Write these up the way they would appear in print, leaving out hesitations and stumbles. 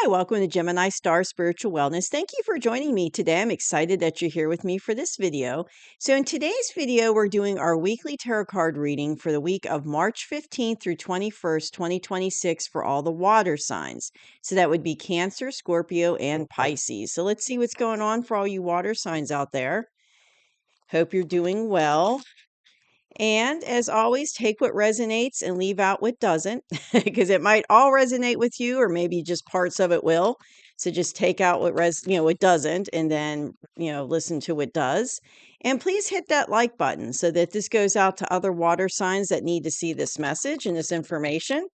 Hi, welcome to Gemini Star Spiritual Wellness. Thank you for joining me today. I'm excited that you're here with me for this video. So in today's video, we're doing our weekly tarot card reading for the week of March 15th through 21st, 2026 for all the water signs. So that would be Cancer, Scorpio, and Pisces. So let's see what's going on for all you water signs out there. Hope you're doing well. And as always, take what resonates and leave out what doesn't, because it might all resonate with you, or maybe just parts of it will. So just take out what doesn't, and then, listen to what does. And please hit that like button so that this goes out to other water signs that need to see this message and this information.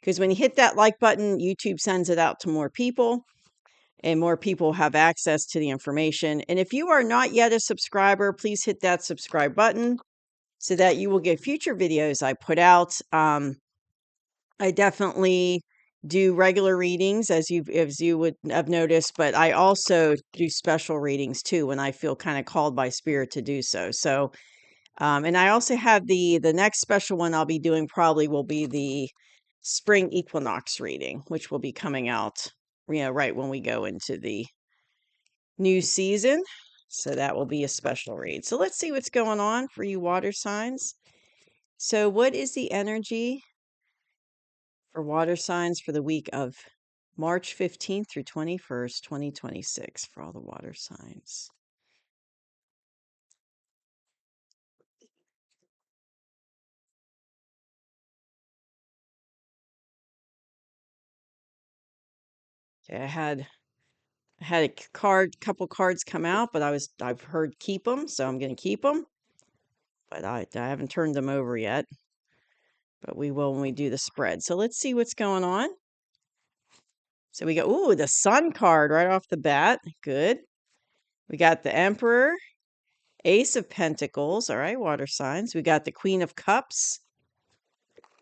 Because when you hit that like button, YouTube sends it out to more people, and more people have access to the information. And if you are not yet a subscriber, please hit that subscribe button so that you will get future videos I put out. I definitely do regular readings, as you would have noticed, but I also do special readings too when I feel kind of called by spirit to do so. So, and I also have the next special one I'll be doing probably will be the spring equinox reading, which will be coming out, right when we go into the new season. So that will be a special read. So let's see what's going on for you water signs. So, what is the energy for water signs for the week of March 15th through 21st, 2026 for all the water signs? Okay, I had a couple cards come out, but I've heard keep them, so I'm going to keep them. But I haven't turned them over yet. But we will when we do the spread. So let's see what's going on. So we go, the Sun card right off the bat. Good. We got the Emperor, Ace of Pentacles. All right, water signs. We got the Queen of Cups.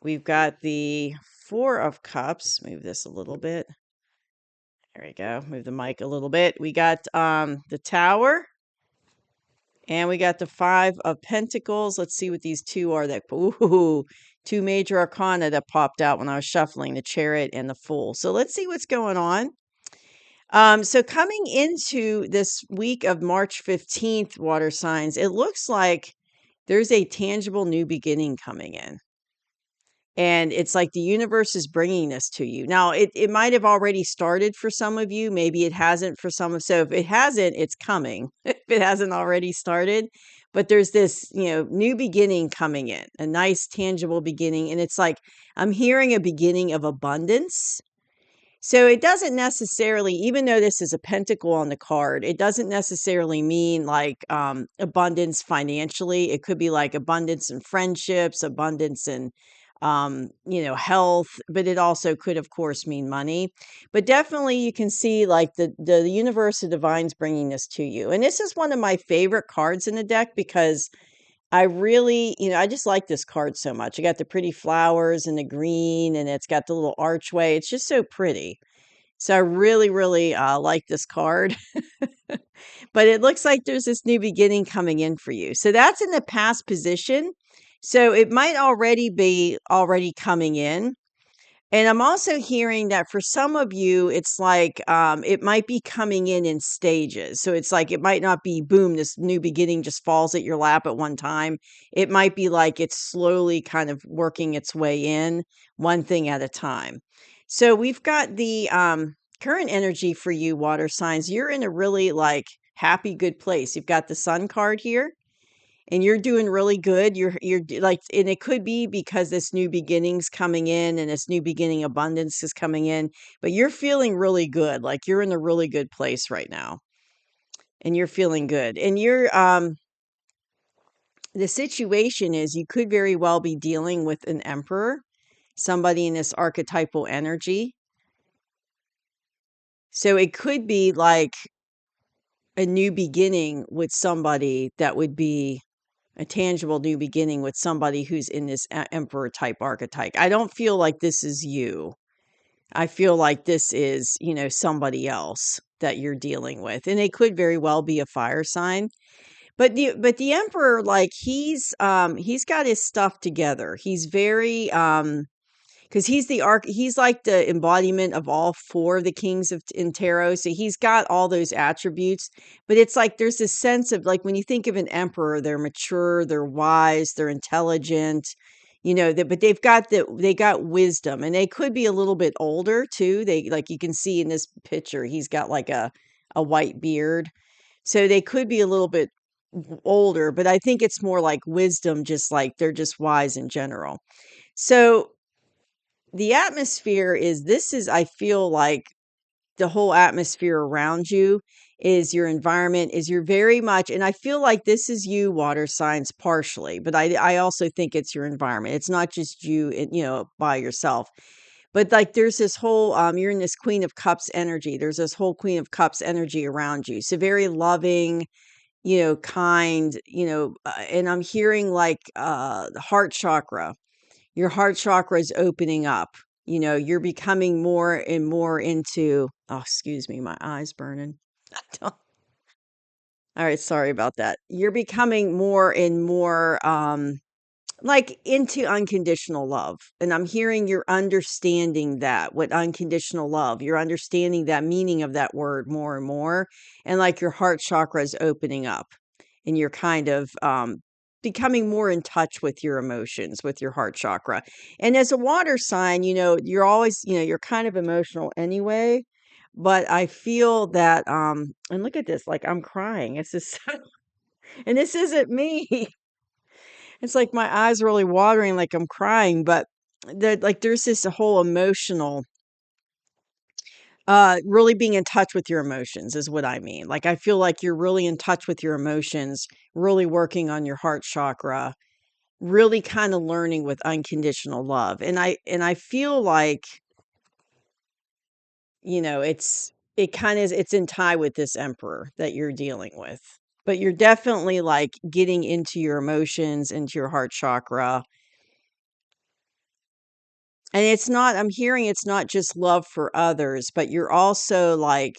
We've got the Four of Cups. Move this a little bit. There we go. Move the mic a little bit. We got the Tower. And we got the Five of Pentacles. Let's see what these two are. Two major arcana that popped out when I was shuffling, the Chariot and the Fool. So let's see what's going on. So coming into this week of March 15th, water signs, it looks like there's a tangible new beginning coming in. And it's like the universe is bringing this to you. Now, it might have already started for some of you. Maybe it hasn't for some of. So if it hasn't, it's coming. If it hasn't already started, but there's this, new beginning coming in, a nice tangible beginning. And it's like, I'm hearing a beginning of abundance. So it doesn't necessarily, even though this is a pentacle on the card, it doesn't necessarily mean like abundance financially. It could be like abundance in friendships, abundance in health, but it also could, of course, mean money. But definitely you can see like the universe of divine's bringing this to you. And this is one of my favorite cards in the deck because I really, I just like this card so much. I got the pretty flowers and the green, and it's got the little archway. It's just so pretty. So I really, really like this card. But it looks like there's this new beginning coming in for you. So that's in the past position. So it might already be coming in. And I'm also hearing that for some of you, it's like it might be coming in stages. So it's like it might not be boom, this new beginning just falls at your lap at one time. It might be like it's slowly kind of working its way in, one thing at a time. So we've got the current energy for you, water signs. You're in a really like happy, good place. You've got the Sun card here and you're doing really good. Like, and it could be because this new beginning's coming in and this new beginning abundance is coming in, but you're feeling really good. Like you're in a really good place right now and you're feeling good. And the situation is you could very well be dealing with an emperor, somebody in this archetypal energy. So it could be like a new beginning with somebody that would be a tangible new beginning with somebody who's in this emperor type archetype. I don't feel like this is you. I feel like this is, somebody else that you're dealing with. And it could very well be a fire sign. But the emperor, like he's got his stuff together. He's very because he's like the embodiment of all four of the kings of in tarot. So he's got all those attributes, but it's like there's this sense of like when you think of an emperor, they're mature, they're wise, they're intelligent, but they got wisdom, and they could be a little bit older too. They like you can see in this picture, he's got like a white beard. So they could be a little bit older, but I think it's more like wisdom, just like they're just wise in general. So the atmosphere I feel like the whole atmosphere around you is your environment, is you're very much, and I feel like this is you, water signs, partially, but I also think it's your environment. It's not just you, by yourself. But like there's this whole you're in this Queen of Cups energy. There's this whole Queen of Cups energy around you. So very loving, kind, and I'm hearing like the heart chakra. Your heart chakra is opening up. You're becoming more and more into, oh, excuse me, my eyes burning. All right, sorry about that. You're becoming more and more like into unconditional love. And I'm hearing you're understanding that, what unconditional love, you're understanding that meaning of that word more and more. And like your heart chakra is opening up, and you're kind of becoming more in touch with your emotions, with your heart chakra. And as a water sign, you're always, you're kind of emotional anyway. But I feel that, and look at this, like I'm crying. It's just, and this isn't me. It's like my eyes are really watering, like I'm crying, but there's this whole emotional, really being in touch with your emotions is what I mean. Like I feel like you're really in touch with your emotions, really working on your heart chakra, really kind of learning with unconditional love. And I feel like, it kind of it's in tie with this emperor that you're dealing with. But you're definitely like getting into your emotions, into your heart chakra. And I'm hearing it's not just love for others, but you're also like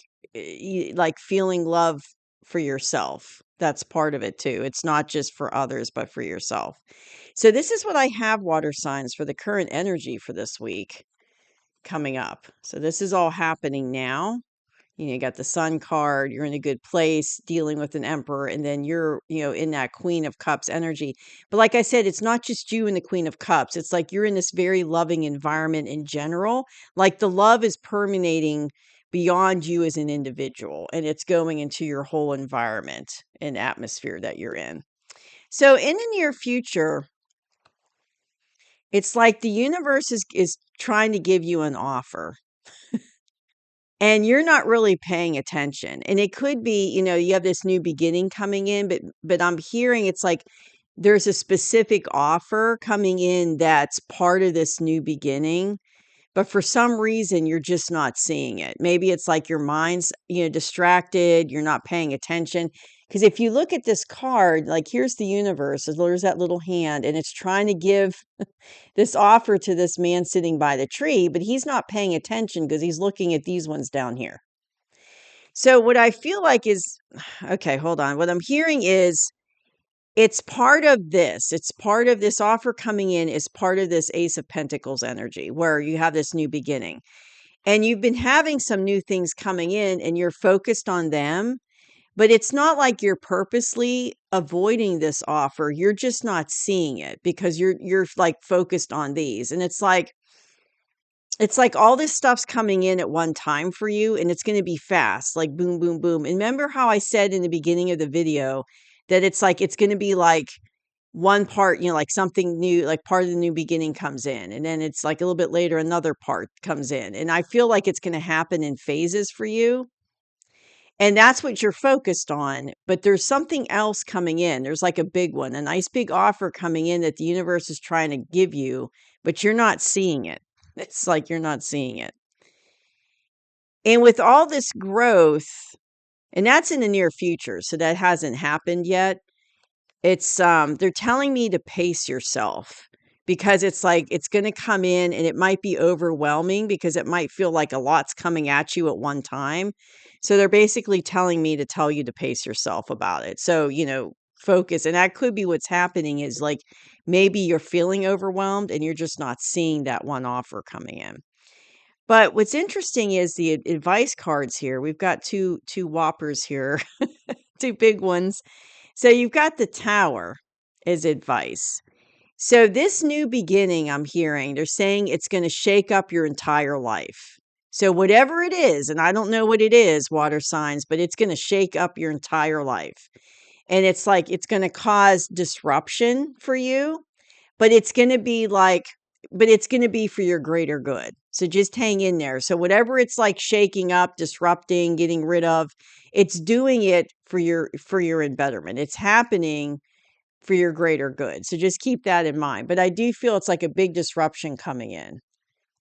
like feeling love for yourself. That's part of it too. It's not just for others, but for yourself. So this is what I have, water signs, for the current energy for this week coming up. So this is all happening now. You got the Sun card, you're in a good place dealing with an emperor, and then you're, in that Queen of Cups energy. But like I said, it's not just you and the Queen of Cups. It's like you're in this very loving environment in general. Like the love is permeating beyond you as an individual, and it's going into your whole environment and atmosphere that you're in. So in the near future, it's like the universe is trying to give you an offer, and you're not really paying attention. And it could be, you have this new beginning coming in, but I'm hearing it's like there's a specific offer coming in that's part of this new beginning, but for some reason you're just not seeing it. Maybe it's like your mind's, distracted, you're not paying attention. Because if you look at this card, like here's the universe, there's that little hand, and it's trying to give this offer to this man sitting by the tree, but he's not paying attention because he's looking at these ones down here. So what I feel like is, okay, hold on. What I'm hearing is it's part of this. It's part of this offer coming in is part of this Ace of Pentacles energy where you have this new beginning. And you've been having some new things coming in and you're focused on them, but it's not like you're purposely avoiding this offer. You're just not seeing it because you're like focused on these. And it's like all this stuff's coming in at one time for you, and it's going to be fast, like boom, boom, boom. And remember how I said in the beginning of the video that it's like it's going to be like one part, like something new, like part of the new beginning comes in, and then it's like a little bit later another part comes in. And I feel like it's going to happen in phases for you. And that's what you're focused on, but there's something else coming in. There's like a big one, a nice big offer coming in that the universe is trying to give you, but you're not seeing it. It's like you're not seeing it. And with all this growth, and that's in the near future, so that hasn't happened yet. It's they're telling me to pace yourself because it's like it's going to come in and it might be overwhelming because it might feel like a lot's coming at you at one time. So they're basically telling me to tell you to pace yourself about it. So, focus. And that could be what's happening is like maybe you're feeling overwhelmed and you're just not seeing that one offer coming in. But what's interesting is the advice cards here. We've got two whoppers here, two big ones. So you've got the Tower as advice. So this new beginning I'm hearing, they're saying it's going to shake up your entire life. So whatever it is, and I don't know what it is, water signs, but it's going to shake up your entire life. And it's like it's going to cause disruption for you, but it's going to be like but it's going to be for your greater good. So just hang in there. So whatever it's like shaking up, disrupting, getting rid of, it's doing it for your betterment. It's happening for your greater good. So just keep that in mind. But I do feel it's like a big disruption coming in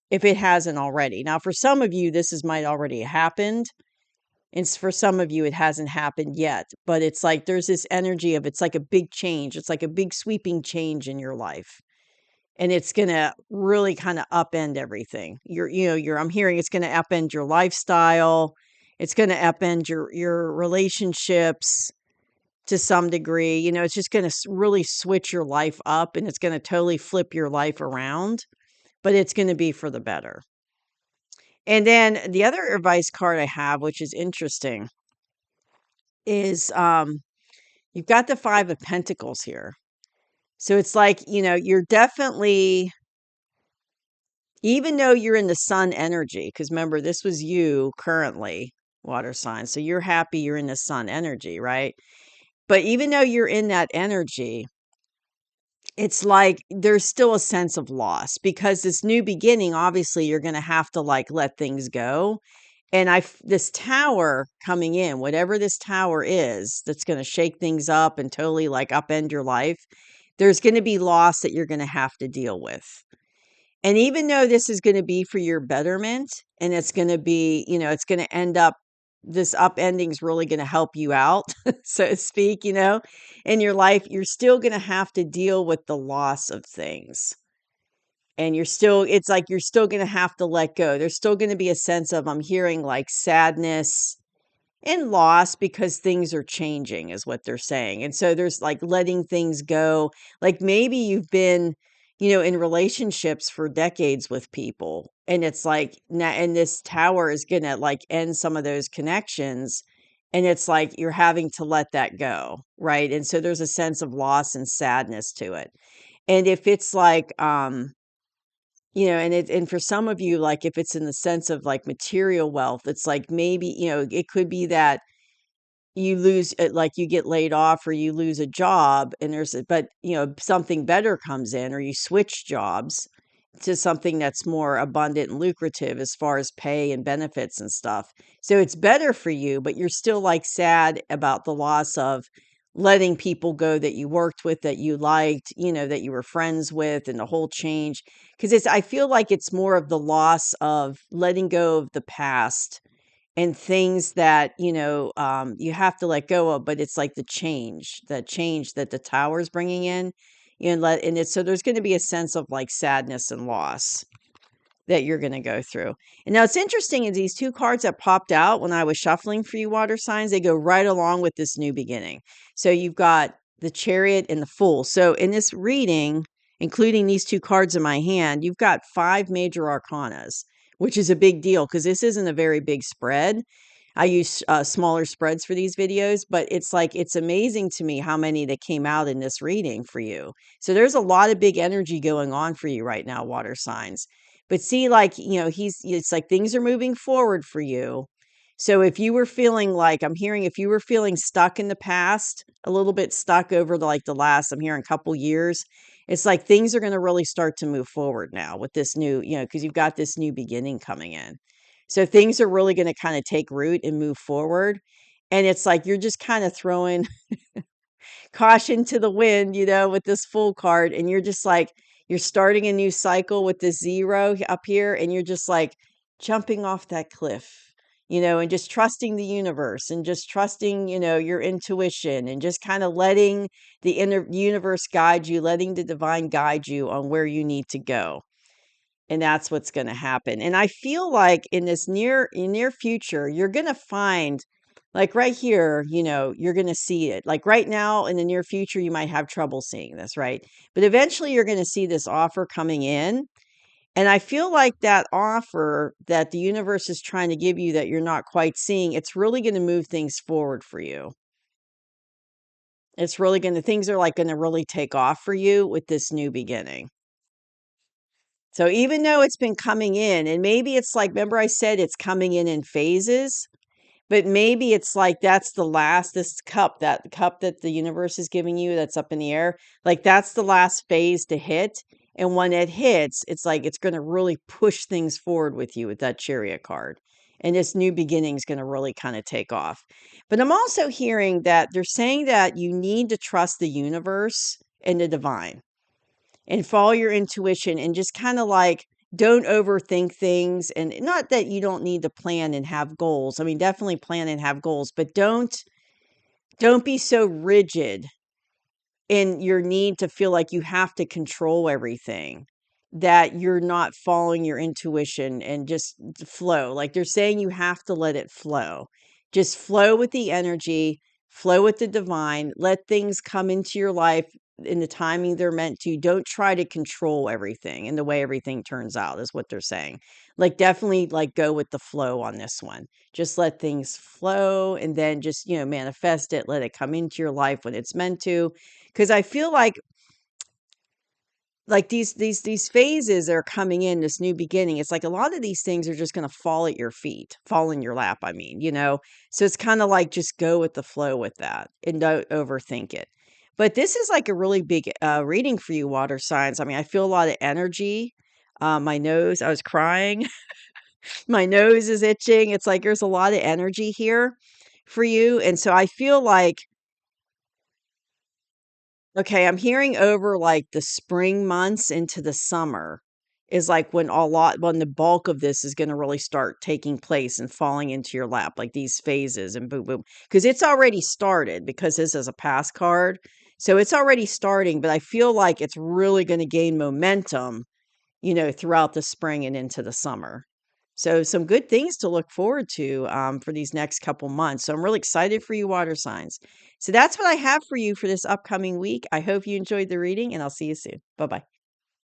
if it hasn't already. Now, for some of you, might already happened. And for some of you, it hasn't happened yet. But it's like there's this energy of it's like a big change. It's like a big sweeping change in your life. And it's going to really kind of upend everything. I'm hearing it's going to upend your lifestyle. It's going to upend your relationships to some degree. It's just going to really switch your life up and it's going to totally flip your life around, but it's going to be for the better. And then the other advice card I have, which is interesting, is you've got the Five of Pentacles here. So it's like, you're definitely, even though you're in the sun energy, because remember, this was you currently, water sign. So you're happy you're in the sun energy, right? But even though you're in that energy, it's like there's still a sense of loss because this new beginning, obviously, you're going to have to like let things go. And this tower coming in, whatever this tower is, that's going to shake things up and totally like upend your life, there's going to be loss that you're going to have to deal with. And even though this is going to be for your betterment and it's going to be, it's going to end up, this upending is really going to help you out, so to speak, in your life, you're still going to have to deal with the loss of things. And it's like you're still going to have to let go. There's still going to be a sense of, I'm hearing like sadness and loss because things are changing, is what they're saying. And so there's like letting things go. Like maybe you've been, in relationships for decades with people. And it's like, now, and this tower is going to like end some of those connections. And it's like you're having to let that go. Right. And so there's a sense of loss and sadness to it. And if it's like, and for some of you, like if it's in the sense of like material wealth, it's like maybe, it could be that you lose like you get laid off or you lose a job and but something better comes in or you switch jobs to something that's more abundant and lucrative as far as pay and benefits and stuff. So it's better for you, but you're still like sad about the loss of letting people go that you worked with, that you liked, that you were friends with, and the whole change. Because I feel like it's more of the loss of letting go of the past and things that, you have to let go of, but it's like the change that the tower is bringing in, and it's so there's going to be a sense of like sadness and loss that you're going to go through. And now it's interesting is these two cards that popped out when I was shuffling for you water signs, they go right along with this new beginning. So you've got the Chariot and the Fool. So in this reading, including these two cards in my hand, you've got 5 major arcanas, which is a big deal because this isn't a very big spread. I use smaller spreads for these videos, but it's like it's amazing to me how many that came out in this reading for you. So there's a lot of big energy going on for you right now, water signs. But see, like, it's like things are moving forward for you. So if you were feeling like, I'm hearing if you were feeling stuck in the past, a little bit stuck over the last, I'm hearing couple years, it's like things are going to really start to move forward now with this new, because you've got this new beginning coming in. So things are really going to kind of take root and move forward. And it's like you're just kind of throwing caution to the wind, with this Fool card. And you're just like, you're starting a new cycle with this 0 up here. And you're just like jumping off that cliff, and just trusting the universe and just trusting, your intuition and just kind of letting the inner universe guide you, letting the divine guide you on where you need to go. And that's what's going to happen. And I feel like in this near future, you're going to find Like right here, you're going to see it. Like right now in the near future, you might have trouble seeing this, right? But eventually you're going to see this offer coming in. And I feel like that offer that the universe is trying to give you that you're not quite seeing, it's really going to move things forward for you. It's really going to, things are like going to really take off for you with this new beginning. So even though it's been coming in, and maybe it's like, remember I said it's coming in phases? But maybe it's like that's the last this cup, that cup that the universe is giving you that's up in the air, like that's the last phase to hit. And when it hits, it's like it's going to really push things forward with you with that chariot card. And this new beginning is going to really kind of take off. But I'm also hearing that they're saying that you need to trust the universe and the divine and follow your intuition and just kind of like don't overthink things. And not that you don't need to plan and have goals. I mean, definitely plan and have goals, but don't be so rigid in your need to feel like you have to control everything, that you're not following your intuition and just flow. Like they're saying you have to let it flow. Just flow with the energy, flow with the divine, let things come into your life in the timing they're meant to. Don't try to control everything and the way everything turns out is what they're saying. Like definitely like go with the flow on this one. Just let things flow and then just, manifest it, let it come into your life when it's meant to. Because I feel like these phases that are coming in, this new beginning, it's like a lot of these things are just gonna fall at your feet, fall in your lap, I mean, you know? So it's kinda like just go with the flow with that and don't overthink it. But this is like a really big, reading for you, water signs. I mean, I feel a lot of energy. My nose I was crying. My nose is itching. It's like there's a lot of energy here for you, and so I feel like okay, I'm hearing over, like, the spring months into the summer is, like, when the bulk of this is gonna really start taking place and falling into your lap, like, these phases and boom, boom, because it's already started because this is a past card, so it's already starting, but I feel like it's really gonna gain momentum, throughout the spring and into the summer. So some good things to look forward to for these next couple months. So I'm really excited for you, water signs. So that's what I have for you for this upcoming week. I hope you enjoyed the reading, and I'll see you soon. Bye bye.